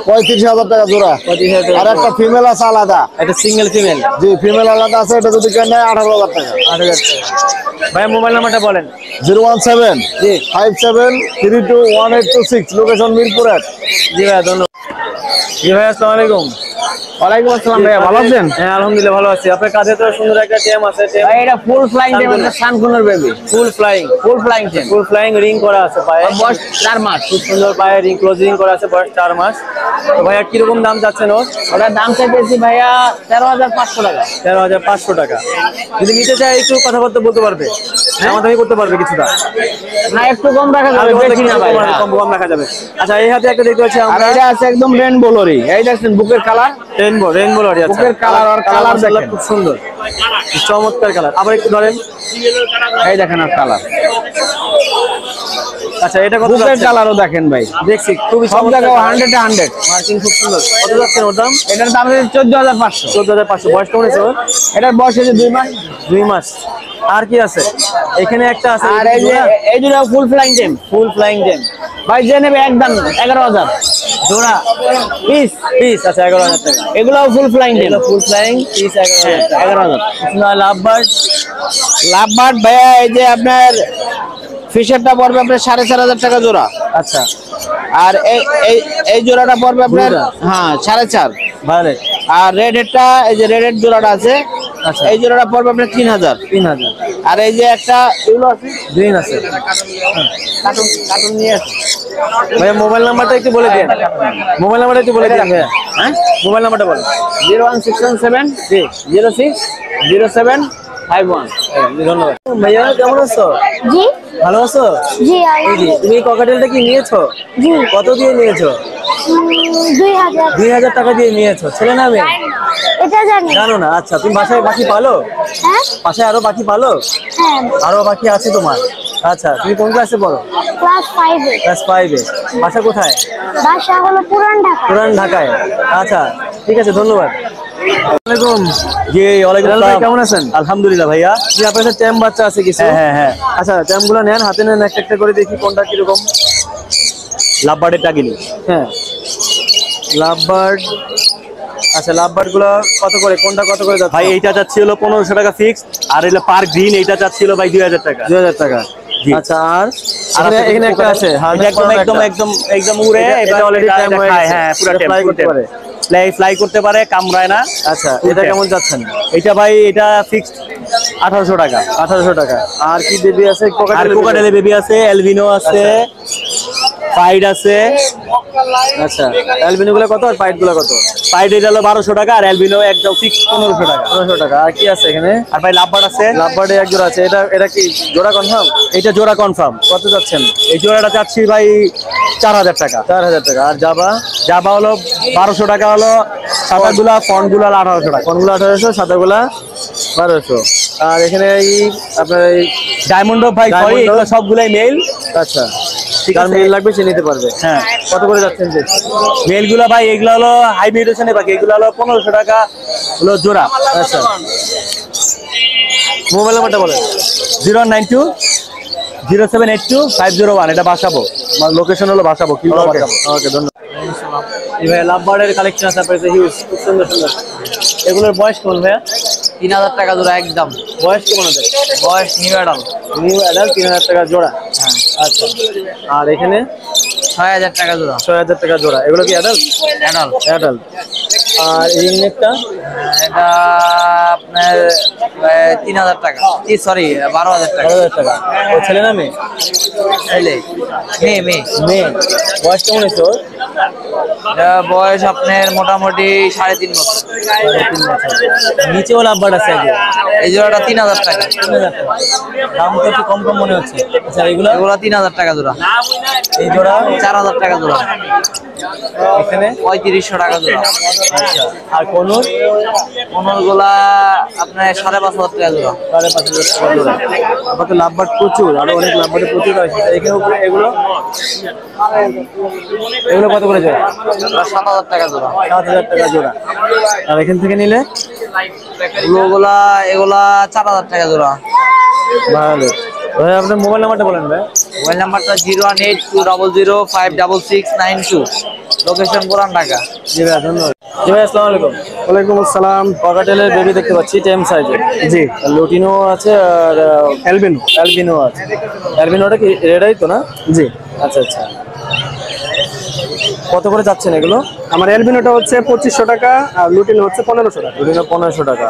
35,000 টাকা জোড়া। 35,000 আর একটা ফিমেল আছে আলাদা। এটা সিঙ্গেল ফিমেল? জি, ফিমেল আলাদা আছে। এটা যদি কেন নেয় 18,000 টাকা। 8,000 টাকা। ভাই মোবাইল নাম্বারটা বলেন। 01757321826, লোকেশন মিরপুর 1। জি ভাই, ধন্যবাদ। জি ভাই, আসসালামু আলাইকুম। ওয়ালাইকুম আসসালাম ভাইয়া, ভালো আছেন? হ্যাঁ আলহামদুলিল্লাহ ভালো আছি। আপনার কাছে তো সুন্দর একটা টেম আছে। ভাই এটা ফুল ফ্লাইং টেম, এটা সানকুনার বেবি। ফুল ফ্লাইং টেম, ফুল ফ্লাইং রিং করা আছে পায়ে। বয়স 4 মাস। খুব সুন্দর পায়ে রিং, ক্লোজ রিং করা আছে, বয়স 4 মাস। তো ভাইয়া কিরকম দাম চাচ্ছেন ওর? ওটার দাম চাইতেছি ভাইয়া 13,500 টাকা। 13,500 টাকা। যদি নিতে চাই একটু কথাবার্তা বলতে পারবে, দামাদামি করতে পারবে কিছুটা? না, একটু কম রাখা যাবে, বেশি না ভাই। কম রাখা যাবে। আচ্ছা, এই হাতে একটা দেখতে পাচ্ছি আর আমরা। এটা আছে একদম রেইনবো লরি। এই দেখেন বুকের কালার, রেইনবো লরি আছে। বুকের কালার আর কালার দেখেন খুব সুন্দর, চমৎকার কালার। আবার একটু ধরেন, এই দেখেন আর কালার। আচ্ছা, এটা কত বুকের যাচ্ছে? কালারও দেখেন ভাই, দেখছি খুবই সব চমৎকার জায়গায় কালার। 100 এ 100। মার্কিং খুব সুন্দর। কত যাচ্ছে ওর দাম? এটার দাম হচ্ছে 14,500। 14,500। বয়স কেমন আছে ওর? এটার বয়স হচ্ছে 2 মাস। 2 মাস। আর কি আছে? এখানে একটা আছে। আর এই যে ফুল ফ্লাইং টেম। ফুল ফ্লাইং টেম ভাই যে নেবে একদম 11,000 জোড়া পিস। আচ্ছা, 11,000 টাকা। এগুলো ফুল ফ্লাইং টেম। ফুল ফ্লাইং পিস 11,000 টাকা। 11,000। লাভ বার্ড লাভ বার্ড ভাইয়া এই যে আপনার ফিশারটা পড়বে আপনার 4,500 টাকা জোড়া। আচ্ছা, আর এই জোড়াটা পড়বে আপনার হ্যাঁ 4.5 ভালো। আর রেড হেডটা এই যে রেড হেড জোড়াটা আছে, আচ্ছা, এই জোড়াটা পড়বে আপনার 3,000। আর এই যে একটা এগুলো আছে গ্রিন আছে। কার্টুন নিয়ে আছে ভাইয়া মোবাইল নাম্বারটা একটু বলে দিন। মোবাইল নাম্বারটা একটু বলে দিন ভাইয়া। হ্যাঁ, মোবাইল নাম্বারটা বলেন। 01617 06 0751। ধন্যবাদ। ভাইয়া কেমন আছো? জি ভালো আছো? জি এই যে, তুমি ককাটেলটা কি নিয়েছো? জি কত দিয়ে নিয়েছো? 2000 2000 টাকা দিয়ে নিয়েছো। ছেলে না মেয়ে? এটা জানি। জানো না? আচ্ছা, তুমি বাসায় পাখি পালো? হ্যাঁ বাসায় আরো পাখি পালো? হ্যাঁ আরো পাখি আছে তোমার? আচ্ছা, তুমি কোন ক্লাসে পড়ো? ক্লাস 5 এ। ক্লাস 5 এ। বাসা কোথায়? বাসা হলো পুরান ঢাকা। পুরান ঢাকায়। আচ্ছা, ঠিক আছে, ধন্যবাদ। ওয়ালাইকুম। জি, ওয়ালাইকুম আসসালাম। কেমন আছেন? আলহামদুলিল্লাহ ভাইয়া। জি, আপনার কাছে ট্যাম বাচ্চা আছে কিছু? হ্যাঁ হ্যাঁ। আচ্ছা, ট্যামগুলো নেন, হাতে নেন, একটা একটা করে দেখি কোনটা কিরকম। লাভবার্ডের টাগিনি। হ্যাঁ, লাভবার্ড। আচ্ছা, লাভবার্ড গুলো কত করে, কোনটা কত করে যাচ্ছে? ভাই এইটা চাচ্ছি হলো 1500 টাকা ফিক্সড, আর এটা পার গ্রিন এইটা চাচ্ছি হলো ভাই 2000 টাকা। 2000 টাকা। জি। আচ্ছা, আর এখানে একটা আছে, একদম উড়ে এটা অলরেডি টাইম হয়ে গেছে। হ্যাঁ, পুরো এটা ফ্লাই করতে পারে। ফ্লাই করতে পারে, কামড়ায় না। আচ্ছা, এটা কেমন যাচ্ছেন? এটা ভাই এটা ফিক্সড 1800 টাকা। 1800 টাকা। আর কি বেবি আছে? আর কোকাটেলে বেবি আছে, এলবিনো আছে, পাইড আছে। আচ্ছা, অ্যালবিনো গুলো কত আর পাইট গুলো কত? পাইড এটা হলো 1200 টাকা, আর এলবিনো একদম ফিক্সড 1500 টাকা। 1500 টাকা। আর কি আছে এখানে? আর ভাই লাভবার্ড আছে, লাভবার্ডে এক জোড়া আছে। এটা কি জোড়া কনফার্ম? এটা জোড়া কনফার্ম। কত যাচ্ছেন? এই জোড়াটা চাচ্ছি ভাই 4000 টাকা। 4000 টাকা। আর জাবা হলো 1200 টাকা, হলো সাদাগুলা, ফন্টগুলা 1800 টাকা। কোনগুলো 1800, সাদাগুলা 1200। আর এখানে এই আপনার এই ডায়মন্ড ভাই সরি, Diamond এগুলো সবগুলাই মেল। আচ্ছা, ঠিক যার আছে। মেল লাগবে সে নিতে পারবে। হ্যাঁ, কত করে যাচ্ছেন যে? মেলগুলা ভাই এগুলো হলো হাইব্রিডেশনের বাকি, এগুলো হলো 1500 টাকা হলো জোড়া। আচ্ছা, মোবাইল নাম্বারটা বলেন। 0192 0782 501। এটা বাসাবো, আমার লোকেশন হলো বাসাবো। কি ওকে, ওকে, ধন্যবাদ। এই ভাই লাভবার্ডের কালেকশন আছে আপনার কাছে হিউজ, খুব সুন্দর সুন্দর। এগুলোর বয়স কেমন ভাইয়া? 3000 টাকা জোড়া একদম। বয়স কেমন আছে? বয়স নিউ অ্যাডাল্ট। নিউ অ্যাডাল্ট 3000 টাকা জোড়া। আচ্ছা, আর এখানে 6000 টাকা জোড়া। 6000 টাকা জোড়া। এগুলো কি অ্যাডাল্ট? অ্যাডাল্ট। অ্যাডাল্ট। আর রিং নেকটা? এটা আপনার 3000 টাকা, কি সরি 12000 টাকা। 12,000 টাকা। ও ছেলে না মেয়ে? ছেলে, মেয়ে মেয়ে। মেয়ে। বয়স কেমন হয়েছে ওর? এটা বয়স আপনার মোটামুটি 3.5 বছর। নিচেও লাভবার্ড আছে একজন। এই জোড়াটা 3000 টাকা। 3000 টাকা। দাম তো একটু কম কম মনে হচ্ছে। আচ্ছা, এগুলো? এগুলো 3000 টাকা জোড়া। এই জোড়া? 4000 টাকা জোড়া। এখানে 3500 টাকা জোড়া। আচ্ছা, আর কোনোর? গুলা আপনার 5,500 টাকা জোড়া। 5,500 টাকা জোড়া। আবার তো লাভবার্ড প্রচুর, আরো অনেক লাভবার্ড প্রচুর আছে। এখানে উপরে এগুলো এগুলো কত করে জোড়া? 7,000 টাকা জোড়া। 7,000 টাকা জোড়া। আর এখান থেকে নিলে? এগুলা 4,000 টাকা জোড়া। ভালো। ভাই আপনার মোবাইল নাম্বারটা বলেন ভাই। মোবাইল নাম্বারটা 018200992। লোকেশন পুরান ঢাকা। জি ভাই, ধন্যবাদ। জি ভাই, আসসালামু আলাইকুম। ওয়ালাইকুম আসসালাম। ককাটেলের বেবি দেখতে পাচ্ছি, টেম সাইজের। জি, লুটিনো আছে আর অ্যালবিনো আছে। অ্যালবিনোটা কি রেডাই তো না? জি। আচ্ছা আচ্ছা, কত করে যাচ্ছেন এগুলো? আমার এলবিনোটা হচ্ছে 2500 টাকা, আর লুটিন হচ্ছে 1500 টাকা। লুটিনো 1500 টাকা।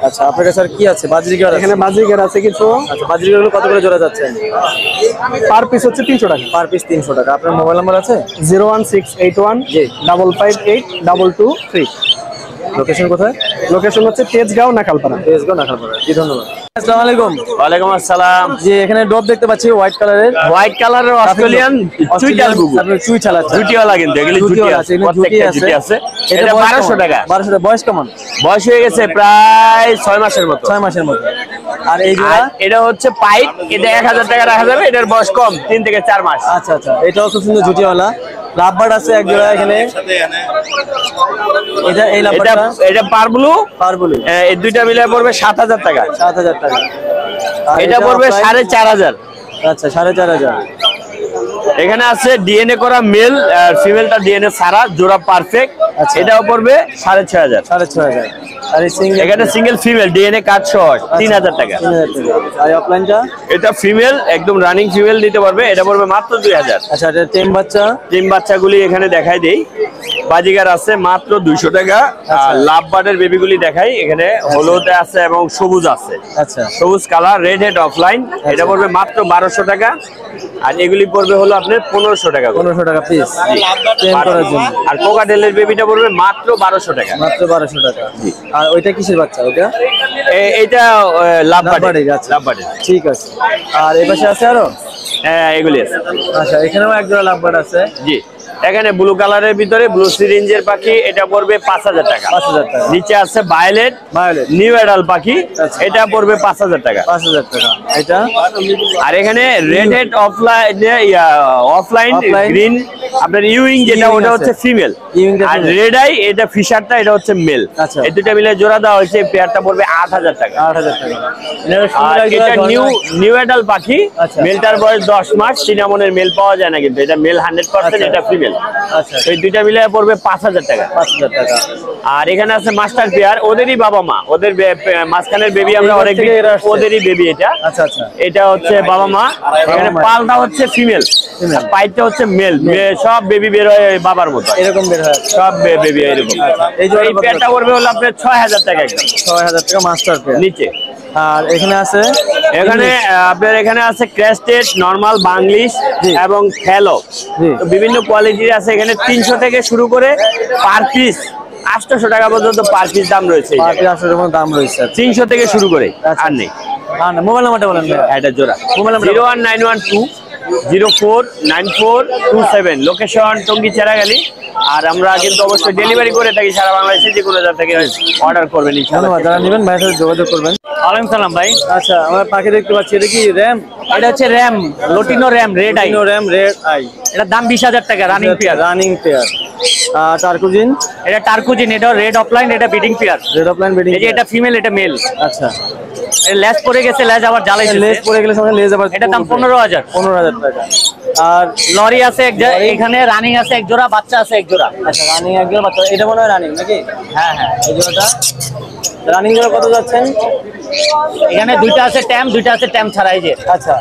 আচ্ছা, আপনার কাছে আর কি আছে? বাজরিগার আছে? এখানে বাজিগার আছে কিছু। আচ্ছা, বাজরিগারগুলো কত করে জোড়া যাচ্ছেন? পার পিস হচ্ছে 300 টাকা। পার পিস 300 টাকা। আপনার মোবাইল নাম্বার আছে? 01681 জি। 558 223। লোকেশন কোথায়? লোকেশন হচ্ছে তেজগাঁও, নাকালপাড়া। তেজগাঁও, নাখালপাড়া। জি, ধন্যবাদ। আসসালামু আলাইকুম। ওয়ালাইকুম আসসালাম। জি, এখানে ডব দেখতে পাচ্ছি হোয়াইট কালারের। হোয়াইট কালারের অস্ট্রেলিয়ান চুইটাল গুগু। আপনার চুই চালাচ্ছে। জুটিওয়ালা কিন্তু এগুলি জুটি আছে, প্রত্যেকটা জুটি আছে। এটা 1200 টাকা। 1200 টাকা। বয়স কেমন? বয়স হয়ে গেছে প্রায় 6 মাসের মতো। 6 মাসের মতো। আর এই জোড়া? আর এটা হচ্ছে পাইপ, এটা 1000 টাকা রাখা যাবে। এটার বয়স কম, 3 থেকে 4 মাস। আচ্ছা আচ্ছা, এটাও খুব সুন্দর ঝুটিওয়ালা। লাভবার্ড আছে এক জোড়া এখানে। এটা এই লাভবার্ডটা? এটা পারব্লু। পারবলি। এই দুইটা মিলে পড়বে 7000 টাকা। 7000 টাকা। আর এটা পড়বে আপনার? 4500। আচ্ছা, 4500। এখানে আছে ডিএনএ করা মেল আর ফিমেলটা ডিএনএ ছাড়া, জোড়া পারফেক্ট। এটাও পড়বে 6,500। 6,500। আর এই সিঙ্গেল, এখানে সিঙ্গেল ফিমেল ডিএনএ কার্ড সহ 3,000 টাকা। 3,000 টাকা। আর অফলাইনটা এটা ফিমেল, একদম রানিং ফিমেল দিতে পারবে, এটা পড়বে মাত্র 2,000। আচ্ছা, এটা টেম বাচ্চা। টিম বাচ্চাগুলি এখানে দেখাই দেই, বাজিগার আছে মাত্র 200 টাকা। আর লাভ বার্ডের বেবিগুলি দেখাই, এখানে হলুদ আছে এবং সবুজ আছে। আচ্ছা, সবুজ কালার, রেড হেড অফলাইন, এটা পড়বে মাত্র 1200 টাকা। আর এগুলি পড়বে হলো আপনার 1500 টাকা। 1500 টাকা পিস টেম করার জন্য। আর কোকাটেলের বেবিটা পড়বে মাত্র 1200 টাকা। মাত্র 1200 টাকা। আর ওইটা কিসের বাচ্চা? ওইটা এইটা লাভ বার্ড। আচ্ছা, লাভ বার্ড, ঠিক আছে। আর এই পাশে আছে আরো? হ্যাঁ, এগুলি আছে। আচ্ছা, এখানেও এক জোড়া লাভ বার্ড আছে। জি, এখানে ব্লু কালারের ভিতরে ব্লু সিরিঞ্জের পাখি, এটা পড়বে 5,000 টাকা। 5,000 টাকা। নিচে আছে ভায়োলেট নিউ অ্যাডাল পাখি, এটা পড়বে 5,000 টাকা। 5,000 টাকা। এটা আর এখানে রেড হেড অফলাইন গ্রিন আপনার ইউইং, যেটা ওটা হচ্ছে ফিমেল। আর রেড আই, এটা ফিশারটা, এটা হচ্ছে মেল। এই দুটো মিলে জোড়া দেওয়া হয়েছে, পেয়ারটা পড়বে 8,000 টাকা। 8,000 টাকা। আর এটা নিউ অ্যাডাল পাখি, মেলটার বয়স 10 মাস। সিনামনের মেল পাওয়া যায় না, কিন্তু এটা মেল 100%, এটা ফিমেল। আচ্ছা, এই দুইটা মিলে পড়বে 5,000 টাকা। 5,000 টাকা। আর এখানে আছে মাস্টার পেয়ার, ওদেরই বাবা মা, ওদের মাঝখানের বেবি আমরা অনেক ওদেরই বেবি। এটা আচ্ছা আচ্ছা, এটা হচ্ছে বাবা মা। এখানে পালটা হচ্ছে ফিমেল, পাইটটা হচ্ছে মেল। সব বেবি বের হয় বাবার মতো, এরকম বের হয় সব বেবি এরকম। এই পেয়ারটা পড়বে হলো আপনার 6,000 টাকা। 6,000 টাকা মাস্টার পেয়ার। নিচে আর এখানে আছে, এখানে আপনার এখানে আছে ক্রেস্টেড, নরমাল, বাংলিশ এবং ফেলো, বিভিন্ন কোয়ালিটির আছে। এখানে 300 থেকে শুরু করে পার পিস 800 টাকা পর্যন্ত পার পিস দাম রয়েছে। পার পিস 800 টাকা দাম রয়েছে, 300 থেকে শুরু করে। আর নেই। মোবাইল নাম্বারটা বলেন। এটা জোড়া mobile number 01912049427, location Tongi Cheragali. আর আমরা কিন্তু অবশ্যই ডেলিভারি করে থাকি সারা বাংলাদেশে, যে কোনো জায়গা থেকে অর্ডার করবেন। ধন্যবাদ। যারা নেবেন ভাইয়ের সাথে যোগাযোগ করবেন। ওয়ালাইকুম সালাম ভাই। আচ্ছা, আমরা পাখি দেখতে পাচ্ছি, এটা কি র্যাম? এটা হচ্ছে ram, lutino ram red eye. Ram red eye, এটার দাম 20,000 টাকা, রানিং পেয়ার। Running pair. আর টার্কুজিন, এটা টার্কুজিন, এটা রেড অফলাইন, এটা breeding pair. Red opaline breeding. এই যে এটা ফিমেল, এটা মেল। আচ্ছা, এর লেজ পড়ে গেছে, লেজ আবার জ্বালাইছে। লেজ পড়ে গেলে সঙ্গে লেজ আবার। এটার দাম 15,000। 15,000 টাকা। আর লরি আছে এখানে, রানিং আছে এক জোড়া, বাচ্চা আছে এক জোড়া। আচ্ছা, রানিং এক জোড়া বাচ্চা। এটা মনে হয় রানিং নাকি? হ্যাঁ হ্যাঁ, এই জোড়াটা রানিং জোড়া কত যাচ্ছেন? এখানে দুইটা আছে ট্যাম, দুইটা আছে ট্যাম ছাড়া। এই যে আচ্ছা,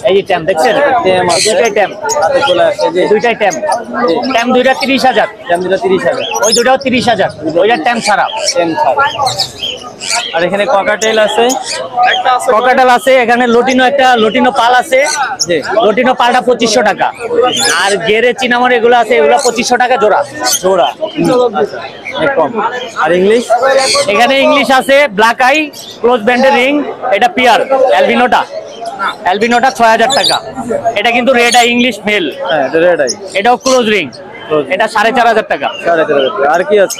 এই যে ট্যাম দেখছেন, ট্যাম আছে, দুইটাই ট্যাম হাতে চলে আসছে। যে দুইটাই ট্যাম। ট্যাম দুইটা 30,000, ট্যাম দুটো 30,000, ওই দুটাও 30,000, ওইটা ট্যাম ছাড়া। ট্যাম ছাড়া। আর এখানে ককাটেল আছে, ককাটেল আছে। এখানে লটিনো, একটা লটিনো পাল আছে। লটিনো পালটা 2500 টাকা। আর গেরে চিনামন এগুলো আছে, এগুলো 2500 টাকা জোড়া। জোড়া কম। আর ইংলিশ, এখানে ইংলিশ আছে, ব্ল্যাক আই, ক্লোজ ব্যান্ডের রিং, এটা পিয়ার। অ্যালবিনোটা 6,000 টাকা। এটা কিন্তু রেড আই ইংলিশ মেল। হ্যাঁ, এটা রেড আই। এটাও ক্লোজ রিং, এটা 4,500 টাকা। 4,500 টাকা। আর কি আছে?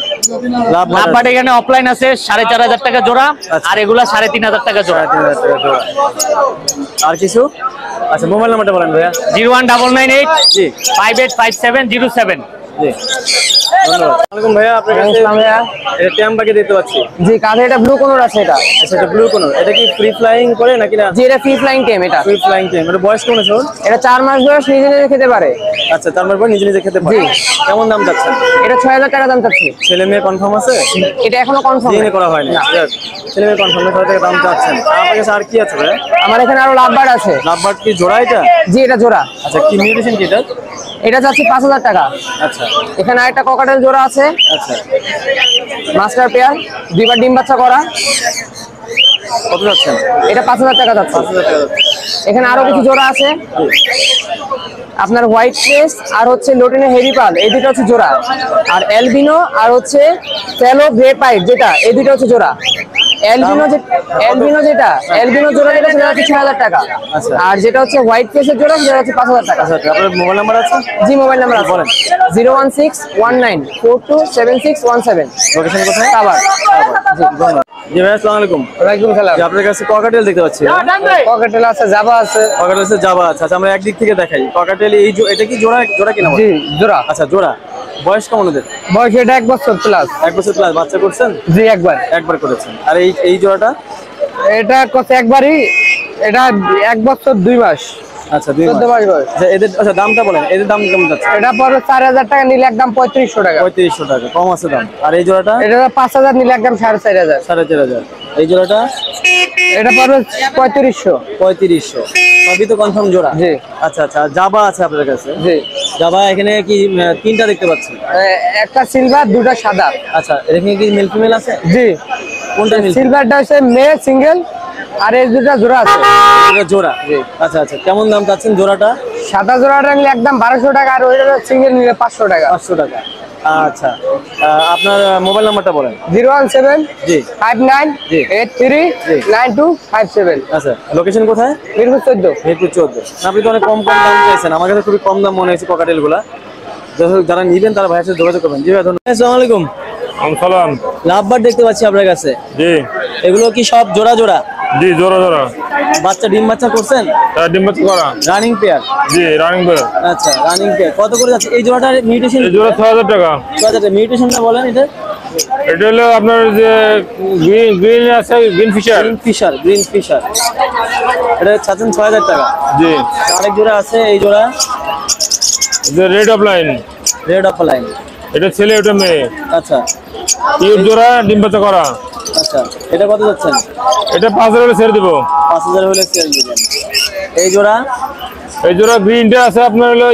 লাভ বাট এখানে অফলাইন আছে 4,500 টাকা জোড়া। আর এগুলা 3,500 টাকা জোড়া। 3,500 টাকা জোড়া। আর কিছু? আচ্ছা, মোবাইল নাম্বারটা বলেন ভাইয়া। 01998 জি 585707। জি, ধন্যবাদ। আসসালামু ভাইয়া, আপনার কাছে এটা ট্যাম পাখি দেখতে পাচ্ছি। জি, কাঁধে এটা ব্লু কোনর আছে। এটা আচ্ছা, এটা ব্লু কোনর। এটা কি ফ্রি ফ্লাইং করে নাকি না? জি, এটা ফ্রি ফ্লাইং টেম। এটা ফ্রি ফ্লাইং টেম। এটা বয়স কেমন আছে ওর? এটা 4 মাস বয়স, নিজে নিজে খেতে পারে। আচ্ছা, তার মানে নিজে নিজে খেতে পারে। কেমন দাম চাচ্ছেন? এটা 6,000 টাকা দাম চাচ্ছি। ছেলে মেয়ে কনফার্ম আছে? এটা এখনো কনফার্ম ডিএনএ করা হয়নি। ছেলে মেয়ে কনফার্ম, 6,000 টাকা দাম চাচ্ছেন। আপনার কাছে আর কি আছে ভাইয়া? আমার এখানে আরো লাভ বার্ড আছে। লাভ বার্ড কি জোড়া এটা? জি, এটা জোড়া। আচ্ছা, কি মেডিসিন কি এটা? এটা চাচ্ছি 5,000 টাকা। আচ্ছা এখানে আরেকটা ককাটেল জোড়া আছে। আচ্ছা, মাস্টার পেয়ার, দুইবার ডিম বাচ্চা করা। কত যাচ্ছেন? এটা 5,000 টাকা যাচ্ছে। 5,000 টাকা। এখানে আরো কিছু জোড়া আছে, আপনার হোয়াইট ফেস আর হচ্ছে লোটিনো হেরিপাল, এই দুটো হচ্ছে জোড়া। আর অ্যালবিনো আর হচ্ছে ফেলো গ্রে পাইট, যেটা এই দুটো হচ্ছে জোড়া। অ্যালবিনো যেটা অ্যালবিনো জোড়া, যেটা সেটা হচ্ছে 6,000 টাকা। আর যেটা হচ্ছে হোয়াইট ফেসের জোড়া, সেটা হচ্ছে 5,000 টাকা। আপনার মোবাইল নাম্বার আছে? জি, মোবাইল নাম্বার আছে, বলেন। 01619427617। লোকেশন কোথায়? আবার জি, ধন্যবাদ। জি ভাই, আসসালামু আলাইকুম। ওয়ালাইকুম সালাম। জি, আপনার কাছে ককাটেল দেখতে পাচ্ছি। ককাটেল আছে, জাভা আছে। ককাটেল আছে, জাভা আছে। আচ্ছা, আমরা একদিক থেকে দেখাই। ককাটেল এটা কি জোড়া কিনা? জি, জোড়া। আচ্ছা, জোড়া। বয়স কেমন ওদের? বয়স এটা 1 বছর প্লাস। 1 বছর প্লাস। বাচ্চা করছেন? জি, একবার করেছেন। আর এই জোড়াটা? এটা কত একবারই, এটা 1 বছর 2 মাস। আচ্ছা 2 14 মাস বয়স। আচ্ছা এদের আচ্ছা দামটা বলেন, এদের দাম কেমন যাচ্ছে? এটা পড়বে 4000 টাকা, নিলে একদম 3500 টাকা। 3500 টাকা, কম আছে দাম। আর এই জোড়াটা এটা 5000, নিলে একদম 4500। 4500। এই জোড়াটা এটা পড়বে 3500। 3500। সবই তো কনফার্ম জোড়া? জি। আচ্ছা আচ্ছা, জাবা আছে আপনাদের কাছে? জি। জাবা এখানে কি তিনটা দেখতে পাচ্ছি? একটা সিলভার, দুটো সাদা। আচ্ছা এখানে কি মেল ফিমেল আছে? জি। কোনটা মেল? সিলভারটা হচ্ছে মেয়ে সিঙ্গেল, আর এই দুটো জোড়া আছে। এটা জোড়া? আচ্ছা আচ্ছা, কেমন দাম চাচ্ছেন জোড়াটা? সাদা জোড়াটা নিলে একদম 1200 টাকা, আর ওইটা সিঙ্গেল নিলে 500 টাকা। 500 টাকা। আচ্ছা আপনার মোবাইল নাম্বারটা বলেন। 017 জি 59 জি 83 9257। আচ্ছা লোকেশন কোথায়? মিরপুর 14। মিরপুর 14। আপনি তো অনেক কম কম দাম চাইছেন, আমার কাছে খুবই কম দাম মনে হয়েছে ককাটেল গুলা। যারা নিবেন তারা ভাইয়ের সাথে যোগাযোগ করবেন। জি ভাই ধন্যবাদ। আসসালামু আলাইকুম। সালাম। লাভবার দেখতে পাচ্ছি আপনার কাছে। জি এগুলো কি সব জোড়া জোড়া? জি জোড়া জোড়া। বাচ্চা ডিম বাচ্চা করছেন? ডিম বাচ্চা করা। Running pair? জি রানিং পেয়ার। আচ্ছা রানিং পেয়ার। কত করে যাচ্ছে এই জোড়াটার মিউটেশন? এই জোড়া 6000 টাকা। 6000। মিউটেশনটা বলেন এটা। এটা হলো আপনার যে গ্রিন আছে, গ্রিন ফিশার। গ্রিন ফিশার এটা চাচ্ছেন 6000 টাকা। জি। আরেক জোড়া আছে এই জোড়া? যে red of line. Red of line. এটা ছেলে, ওটা মেয়ে। আচ্ছা ইউর জোড়া, ডিম বাচ্চা করা। আচ্ছা এটা কত যাচ্ছেন? এটা 5000 হলে ছেড়ে দিব। 5000 হলে সেল দিবেন। এই জোড়া? এই জোড়া গ্রিনটা আছে আপনার হলো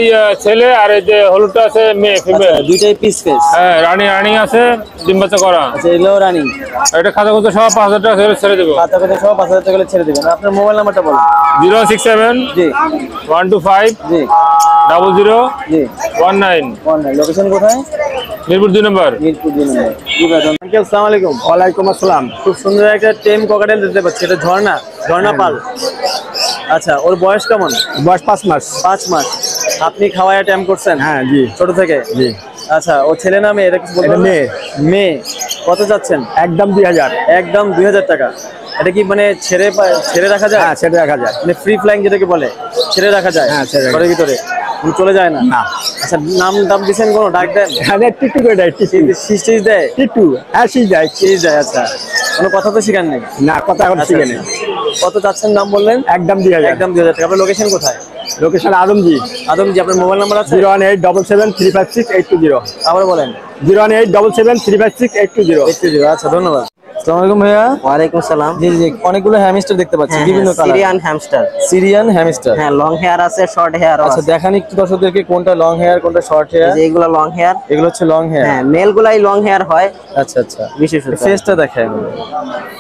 ছেলে, আর এই যে হলুদটা আছে মেয়ে ফিমেল। দুইটাই পিস ফেস? হ্যাঁ রানিং আছে, ডিম বাচ্চা করা। আচ্ছা এগুলো রানিং? এটা খাতা খরচ সব 5000 টাকা ছেড়ে দেবো। খাতা কথা সব 5000 টাকা করে ছেড়ে দিবেন। আপনার মোবাইল নাম্বারটা বলুন। 067 জি 125 জি 00 জি 19। লোকেশন কোথায়? মিরপুর 2 নম্বর। মিরপুর 2 নম্বর। জি ভাই ধন্যবাদ। আসসালামু আলাইকুম। ওয়ালাইকুম আসসালাম। খুব সুন্দর একটা টেম ককাটেল দেখতে পাচ্ছি, এটা ঝর্ণা পাল। আচ্ছা ওর বয়স কেমন? বয়স 5 মাস। 5 মাস। আপনি খাওয়ায় টেম করছেন? হ্যাঁ জি। ছোট থেকে? জি। আচ্ছা ও ছেলে না মেয়ে এটা কিছু বলতে? এটা মেয়ে। মেয়ে। কত যাচ্ছেন? একদম 2000। একদম 2000 টাকা। এটা কি মানে ছেড়ে রাখা যায়? হ্যাঁ ছেড়ে রাখা যায়। মানে ফ্রি ফ্লাইং যেটাকে বলে, ছেড়ে রাখা যায়? হ্যাঁ ছেড়ে রাখা ঘরের ভিতরে চলে যায় না? না। আচ্ছা নাম দিচ্ছেন কোনো, ডাক দেন? হ্যাঁ টিটু করে দেয়। শীষ দেয়? টিটু হ্যাঁ শীষ দেয়। শীষ দেয়। আচ্ছা কোনো কথা তো শিখান নেই? না, কথা এখন আচ্ছা, শিখে নেই। কত চাচ্ছেন দাম বললেন? একদম 2000। একদম 2000 টাকা। আপনার লোকেশন কোথায়? লোকেশন আদমজি। আদমজি। আপনার মোবাইল নাম্বার আছে? 01877356820। আবার বলেন। 01877356820। আচ্ছা ধন্যবাদ। আসসালামু আলাইকুম ভাইয়া। ওয়ালাইকুম সালাম। জি জি অনেকগুলো হ্যামস্টার দেখতে পাচ্ছি বিভিন্ন colour. Syrian hamster. Syrian hamster. হ্যাঁ লং হেয়ার আছে, শর্ট হেয়ার আচ্ছা আছে। দেখান একটু দর্শকদেরকে কোনটা লং হেয়ার কোনটা শর্ট হেয়ার। এই যে এগুলো লং হেয়ার। এগুলো হচ্ছে লং হেয়ার? হ্যাঁ মেল গুলাই লং হেয়ার হয়। আচ্ছা আচ্ছা বিশেষত ফেসটা দেখায়।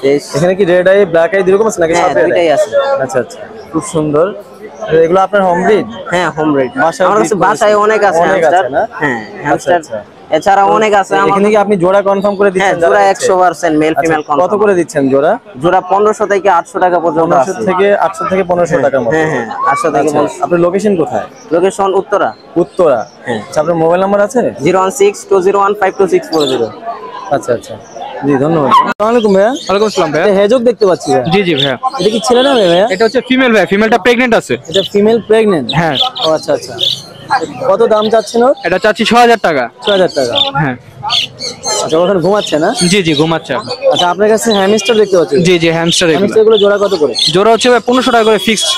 ফেস এখানে কি রেড আই ব্ল্যাক আই দুরকম আছে নাকি? হ্যাঁ সব red eye? দুইটাই আছে। আচ্ছা আচ্ছা খুব সুন্দর। এগুলো আপনার হোম ব্রিড? হ্যাঁ হোম ব্রিড। বাসায় আমার কাছে breed বাসায় অনেক আছে অনেক হ্যামস্টার। আছে না? হ্যাঁ হ্যামস্টার আচ্ছা। এছাড়া অনেক আছে। এখানে কি আপনি জোড়া কনফার্ম করে হ্যাঁ দিচ্ছেন? জোড়া 100% মেল ফিমেল কত কনফার্ম। করে দিচ্ছেন জোড়া? জোড়া 1500 থেকে 800 টাকা পর্যন্ত আছে। 800 থেকে 1500 টাকার মতো? হ্যাঁ হ্যাঁ 800 থেকে 1500। আপনার লোকেশন কোথায়? লোকেশন উত্তরা। উত্তরা। আচ্ছা আপনার মোবাইল নাম্বার আছে? 01620152640। আচ্ছা আচ্ছা জি ধন্যবাদ। আসসালামু আলাইকুম ভাইয়া। ওয়ালাইকুম আসসালাম ভাইয়া। হেজক দেখতে পাচ্ছি ভাইয়া। জি জি ভাইয়া। এটা কি ছেলে না মেয়ে ভাইয়া? এটা হচ্ছে ফিমেল ভাইয়া, ফিমেলটা প্রেগন্যান্ট আছে। এটা ফিমেল প্রেগন্যান্ট? হ্যাঁ। ও আচ্ছা আচ্ছা। কত দাম চাচ্ছেন ওর? এটা চাচ্ছি 6000 টাকা। 6000 টাকা। হ্যাঁ আচ্ছা ওখানে ঘুমাচ্ছে না? জি জি ঘুমাচ্ছে। আচ্ছা আপনার কাছে হ্যামস্টার দেখতে পাচ্ছি? জি জি হ্যামস্টার। হ্যামস্টার গুলো জোড়া কত করে? জোড়া হচ্ছে 1500 টাকা করে ফিক্সড।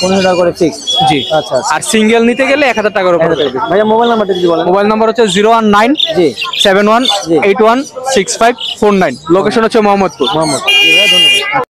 1500 টাকা করে ফিক্স? জি। আচ্ছা আচ্ছা। আর সিঙ্গেল নিতে গেলে 1000 টাকার উপরে। ভাইয়া মোবাইল নাম্বারটা যদি বলেন। মোবাইল নাম্বার হচ্ছে 019 জি 71816549। লোকেশন হচ্ছে মোহাম্মদপুর। মোহাম্মদ। জি ভাইয়া ধন্যবাদ।